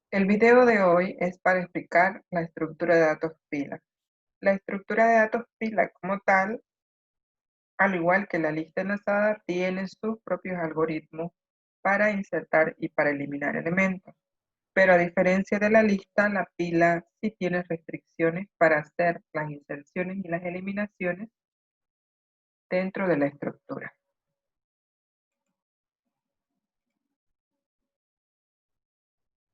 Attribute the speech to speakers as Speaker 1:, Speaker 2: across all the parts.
Speaker 1: El video de hoy es para explicar la estructura de datos pila. La estructura de datos pila como tal, al igual que la lista enlazada, tiene sus propios algoritmos para insertar y para eliminar elementos. Pero a diferencia de la lista, la pila sí tiene restricciones para hacer las inserciones y las eliminaciones dentro de la estructura.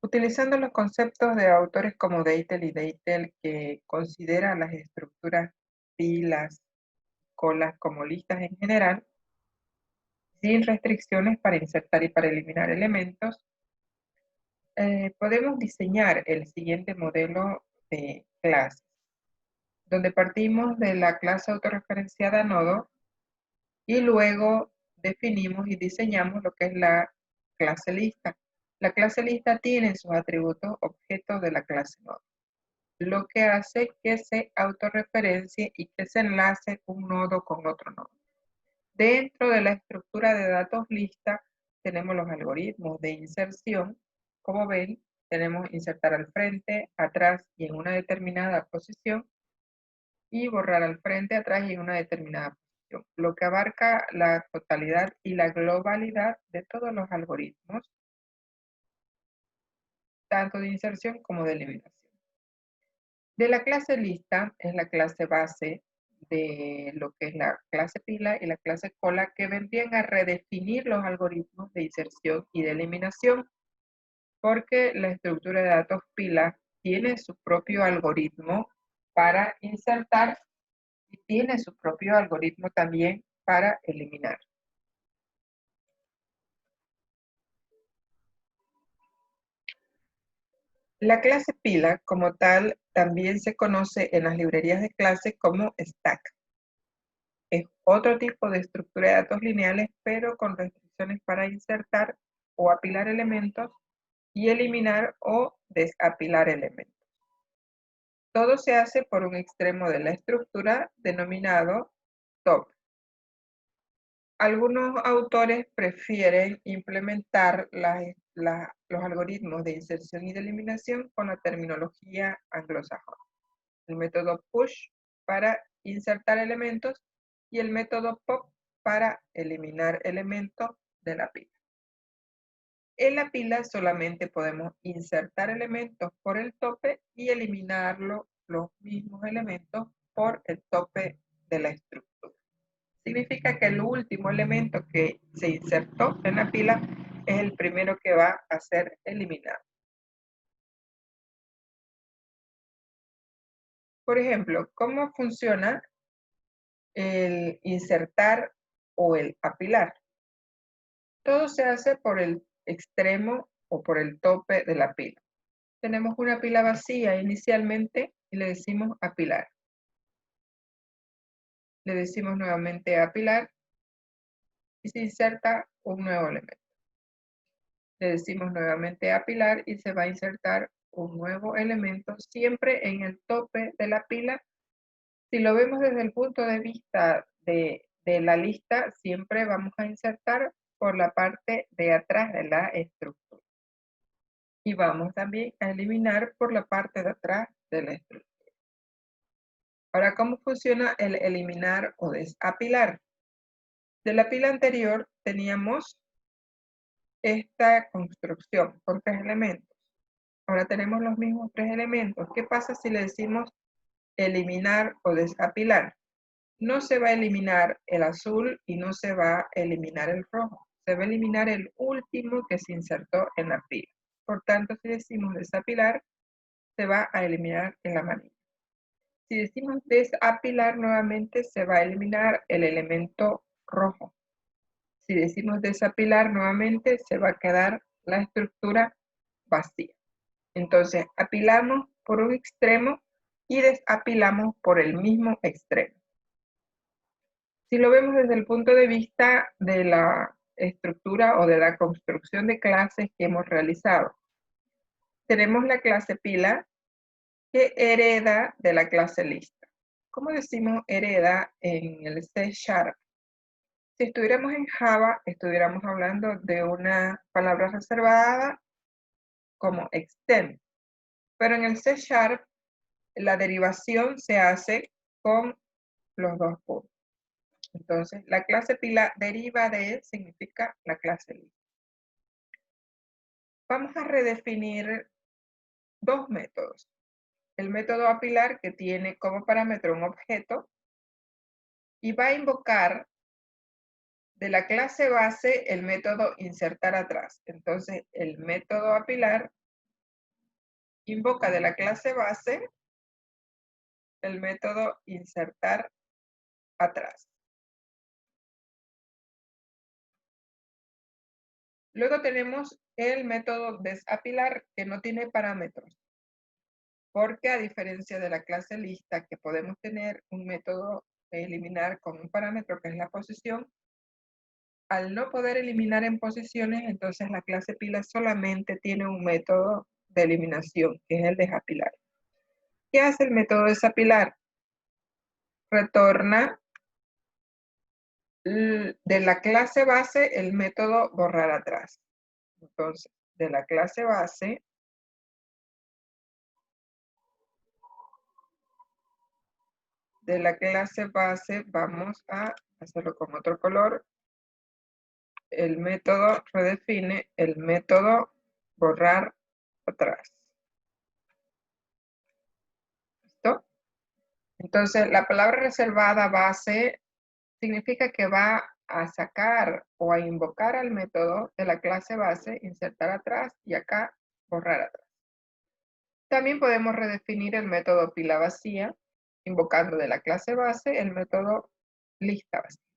Speaker 1: Utilizando los conceptos de autores como Deitel y Deitel, que consideran las estructuras pilas, colas como listas en general, sin restricciones para insertar y para eliminar elementos, podemos diseñar el siguiente modelo de clases, donde partimos de la clase autorreferenciada nodo y luego definimos y diseñamos lo que es la clase lista. La clase lista tiene sus atributos objetos de la clase nodo, lo que hace que se autorreferencie y que se enlace un nodo con otro nodo. Dentro de la estructura de datos lista tenemos los algoritmos de inserción. Como ven, tenemos insertar al frente, atrás y en una determinada posición, y borrar al frente, atrás y en una determinada posición, lo que abarca la totalidad y la globalidad de todos los algoritmos, tanto de inserción como de eliminación. De la clase lista es la clase base de lo que es la clase pila y la clase cola, que vendrían a redefinir los algoritmos de inserción y de eliminación, porque la estructura de datos pila tiene su propio algoritmo para insertar y tiene su propio algoritmo también para eliminar. La clase pila como tal también se conoce en las librerías de clase como stack. Es otro tipo de estructura de datos lineales, pero con restricciones para insertar o apilar elementos y eliminar o desapilar elementos. Todo se hace por un extremo de la estructura denominado top. Algunos autores prefieren implementar los algoritmos de inserción y de eliminación con la terminología anglosajona. El método push para insertar elementos y el método pop para eliminar elementos de la pila. En la pila solamente podemos insertar elementos por el tope y eliminar los mismos elementos por el tope de la estructura. Significa que el último elemento que se insertó en la pila es el primero que va a ser eliminado. Por ejemplo, ¿cómo funciona el insertar o el apilar? Todo se hace por el extremo o por el tope de la pila. Tenemos una pila vacía inicialmente y le decimos apilar. Le decimos nuevamente apilar y se inserta un nuevo elemento. Le decimos nuevamente apilar y se va a insertar un nuevo elemento siempre en el tope de la pila. Si lo vemos desde el punto de vista de la lista, siempre vamos a insertar por la parte de atrás de la estructura. Y vamos también a eliminar por la parte de atrás de la estructura. Ahora, ¿cómo funciona el eliminar o desapilar? De la pila anterior teníamos esta construcción con 3 elementos. Ahora tenemos los mismos 3 elementos. ¿Qué pasa si le decimos eliminar o desapilar? No se va a eliminar el azul y no se va a eliminar el rojo. Se va a eliminar el último que se insertó en la pila. Por tanto, si decimos desapilar, se va a eliminar el amarillo. Si decimos desapilar nuevamente, se va a eliminar el elemento rojo. Si decimos desapilar nuevamente, se va a quedar la estructura vacía. Entonces, apilamos por un extremo y desapilamos por el mismo extremo. Si lo vemos desde el punto de vista de la estructura o de la construcción de clases que hemos realizado, tenemos la clase pila que hereda de la clase lista. ¿Cómo decimos hereda en el C#? Si estuviéramos en Java, estuviéramos hablando de una palabra reservada como extend. Pero en el C# la derivación se hace con los dos puntos. Entonces, la clase pila deriva de significa la clase lista. Vamos a redefinir dos métodos. El método apilar, que tiene como parámetro un objeto y va a invocar de la clase base el método insertar atrás. Entonces, el método apilar invoca de la clase base el método insertar atrás. Luego tenemos el método desapilar, que no tiene parámetros, porque a diferencia de la clase lista, que podemos tener un método de eliminar con un parámetro que es la posición, al no poder eliminar en posiciones, entonces la clase pila solamente tiene un método de eliminación, que es el desapilar. ¿Qué hace el método desapilar? Retorna de la clase base el método borrar atrás. Entonces, de la clase base vamos a hacerlo con otro color. El método redefine el método borrar atrás. ¿Listo? Entonces, la palabra reservada base significa que va a sacar o a invocar al método de la clase base, insertar atrás y acá borrar atrás. También podemos redefinir el método pila vacía, invocando de la clase base el método lista vacía.